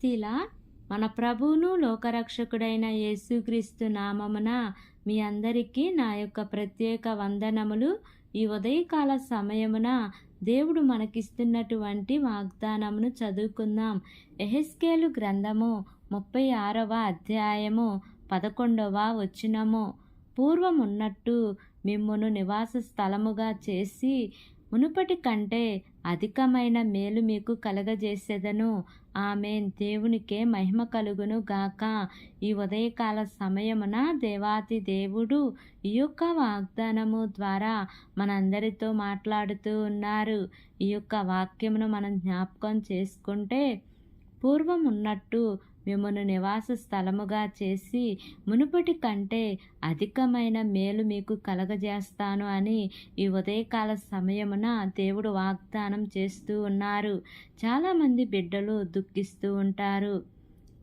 స్వస్తిలా మన ప్రభువును లోకరక్షకుడైన యేసుక్రీస్తు నామమున మీ అందరికీ నా యొక్క ప్రత్యేక వందనములు. ఈ ఉదయకాల సమయమున దేవుడు మనకిస్తున్నటువంటి వాగ్దానమును చదువుకుందాం. యెహెజ్కేలు గ్రంథము 36వ అధ్యాయము 11వ వచనము. పూర్వమున్నట్టు మిమ్మును నివాస స్థలముగా చేసి మునుపటి కంటే అధికమైన మేలు మీకు కలగజేసేదను. ఆమేన్. దేవునికే మహిమ కలుగును గాక. ఈ ఉదయకాల సమయమున దేవాతి దేవుడు ఈ యొక్క వాగ్దానము ద్వారా మనందరితో మాట్లాడుతూ ఉన్నారు. ఈ యొక్క వాక్యమును మనం జ్ఞాపకం చేసుకుంటే, పూర్వం ఉన్నట్టు మిమ్మను నివాస స్థలముగా చేసి మునుపటి కంటే అధికమైన మేలు మీకు కలగజేస్తాను అని ఈ ఉదయకాల సమయమున దేవుడు వాగ్దానం చేస్తూ ఉన్నారు. చాలామంది బిడ్డలు దుఃఖిస్తూ ఉంటారు.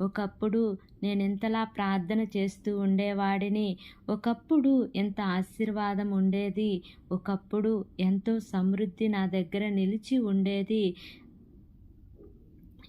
ఒకప్పుడు నేను ఇంతలా ప్రార్థన చేస్తూ ఉండేవాడిని, ఒకప్పుడు ఎంత ఆశీర్వాదం ఉండేది, ఒకప్పుడు ఎంతో సమృద్ధి నా దగ్గర నిలిచి ఉండేది,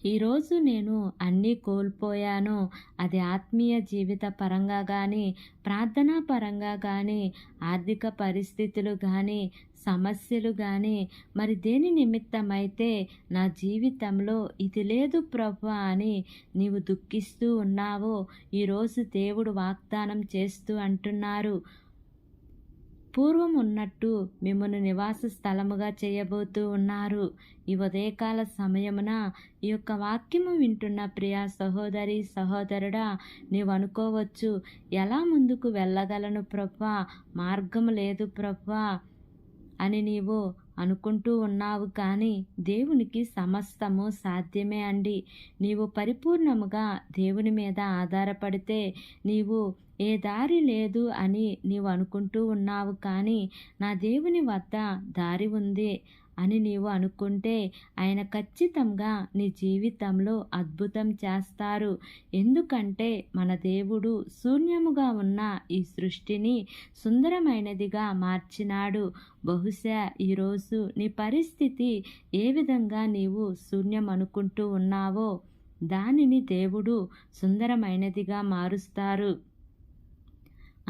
ఈరోజు నేను అన్నీ కోల్పోయాను. అది ఆత్మీయ జీవిత పరంగా కానీ, ప్రార్థనా పరంగా కానీ, ఆర్థిక పరిస్థితులు కానీ, సమస్యలు కానీ, మరి దేని నిమిత్తమైతే నా జీవితంలో ఇది లేదు ప్రభువా అని నీవు దుఃఖిస్తూ ఉన్నావో, ఈరోజు దేవుడు వాగ్దానం చేస్తూ అంటున్నారు, పూర్వం ఉన్నట్టు మిమ్మల్ని నివాస స్థలముగా చేయబోతూ ఉన్నారు. ఈ ఉదయకాల సమయమున ఈ యొక్క వాక్యము వింటున్న ప్రియా సహోదరి సహోదరుడా, నీవు అనుకోవచ్చు, ఎలా ముందుకు వెళ్ళగలను ప్రభువా, మార్గం లేదు ప్రభువా అని నీవు అనుకుంటూ ఉన్నావు. కానీ దేవునికి సమస్తము సాధ్యమే అండి. నీవు పరిపూర్ణముగా దేవుని మీద ఆధారపడితే, నీవు ఏ దారి లేదు అని నీవు అనుకుంటూ ఉన్నావు, కానీ నా దేవుని వద్ద దారి ఉంది అని నీవు అనుకుంటే, ఆయన ఖచ్చితంగా నీ జీవితంలో అద్భుతం చేస్తారు. ఎందుకంటే మన దేవుడు శూన్యముగా ఉన్న ఈ సృష్టిని సుందరమైనదిగా మార్చినాడు. బహుశా ఈరోజు నీ పరిస్థితి ఏ విధంగా నీవు శూన్యం అనుకుంటూ ఉన్నావో, దానిని దేవుడు సుందరమైనదిగా మారుస్తారు.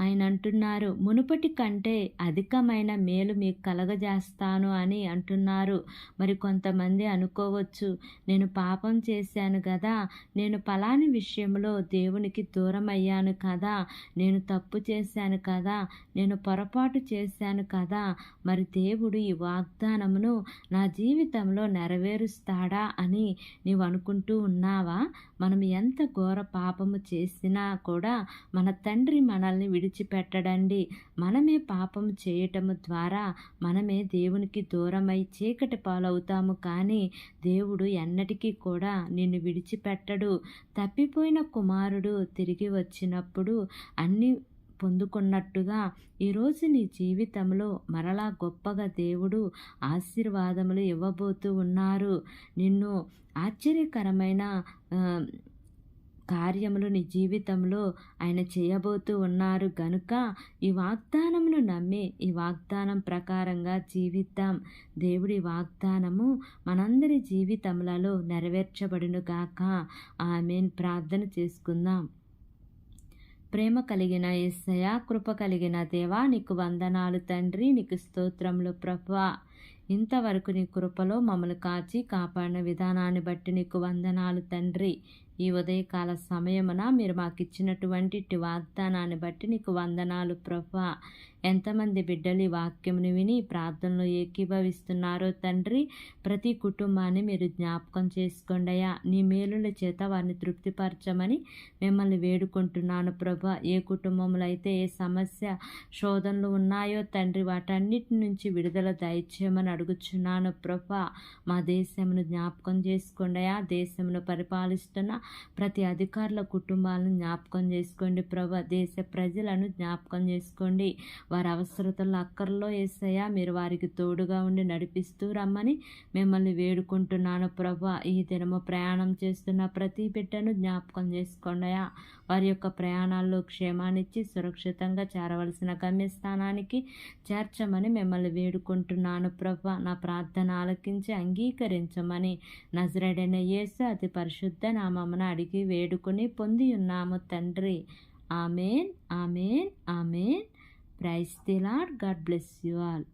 ఆయన అంటున్నారు, మునుపటి కంటే అధికమైన మేలు మీకు కలగజేస్తాను అని అంటున్నారు. మరి కొంతమంది అనుకోవచ్చు, నేను పాపం చేశాను కదా, నేను పలాని విషయంలో దేవునికి దూరం అయ్యాను కదా, నేను తప్పు చేశాను కదా, నేను పొరపాటు చేశాను కదా, మరి దేవుడు ఈ వాగ్దానమును నా జీవితంలో నెరవేరుస్తాడా అని నీవు అనుకుంటూ ఉన్నావా? మనం ఎంత ఘోర పాపము చేసినా కూడా మన తండ్రి మనల్ని విడిచిపెట్టడండి. మనమే పాపం చేయటము ద్వారా మనమే దేవునికి దూరమై చీకటి పాలవుతాము, కానీ దేవుడు ఎన్నటికీ కూడా నిన్ను విడిచిపెట్టడు. తప్పిపోయిన కుమారుడు తిరిగి వచ్చినప్పుడు అన్ని పొందుకున్నట్టుగా ఈరోజు నీ జీవితంలో మరలా గొప్పగా దేవుడు ఆశీర్వాదములు ఇవ్వబోతూ ఉన్నారు. నిన్ను ఆశ్చర్యకరమైన కార్యములు నీ జీవితంలో ఆయన చేయబోతూ ఉన్నారు. గనుక ఈ వాగ్దానమును నమ్మి ఈ వాగ్దానం ప్రకారంగా జీవిద్దాం. దేవుడి వాగ్దానము మనందరి జీవితములలో నెరవేర్చబడును గాక. ఆమేన్. ప్రార్థన చేసుకుందాం. ప్రేమ కలిగిన యేసయ్యా, కృప కలిగిన దేవా, నీకు వందనాలు తండ్రి, నీకు స్తోత్రములు ప్రభువా. ఇంతవరకు నీ కృపలో మమ్మల్ని కాచి కాపాడిన విధానాన్ని బట్టి నీకు వందనాలు తండ్రి. ఈ ఉదయకాల సమయమున మీరు మాకు ఇచ్చినటువంటి వాగ్దానాన్ని బట్టి నీకు వందనాలు ప్రభువా. ఎంతమంది బిడ్డలు ఈ వాక్యమును విని ప్రార్థనలో ఏకీభవిస్తున్నారో తండ్రి, ప్రతి కుటుంబాన్ని మీరు జ్ఞాపకం చేసుకోండి అయ్యా. నీ మేలుల చేత వారిని తృప్తిపరచమని మిమ్మల్ని వేడుకుంటున్నాను ప్రభువా. ఏ కుటుంబంలో అయితే ఏ సమస్య శోధనలు ఉన్నాయో తండ్రి, వాటన్నిటి నుంచి విడుదల దయచేయమని అడుగుచున్నాను ప్రభువా. మా దేశమును జ్ఞాపకం చేసుకోండి అయ్యా. దేశమును పరిపాలిస్తున్న ప్రతి అధికారుల కుటుంబాలను జ్ఞాపకం చేసుకోండి ప్రభువా. దేశ ప్రజలను జ్ఞాపకం చేసుకోండి. వారి అవసరతల్లో అక్కర్లో యేసయ్య మీరు వారికి తోడుగా ఉండి నడిపిస్తూ రమ్మని మిమ్మల్ని వేడుకుంటున్నాను ప్రభా. ఈ దినము ప్రయాణం చేస్తున్న ప్రతి బిడ్డను జ్ఞాపకం చేసుకోండియా. వారి యొక్క ప్రయాణాల్లో క్షేమాన్నిచ్చి సురక్షితంగా చేరవలసిన గమ్యస్థానానికి చేర్చమని మిమ్మల్ని వేడుకుంటున్నాను ప్రభా. నా ప్రార్థన ఆలకించి అంగీకరించమని నజరేడైన యేసు అతి పరిశుద్ధ నామమున అడిగి వేడుకొని పొంది ఉన్నాము తండ్రి. Amen, amen, amen. Praise the Lord. God bless you all.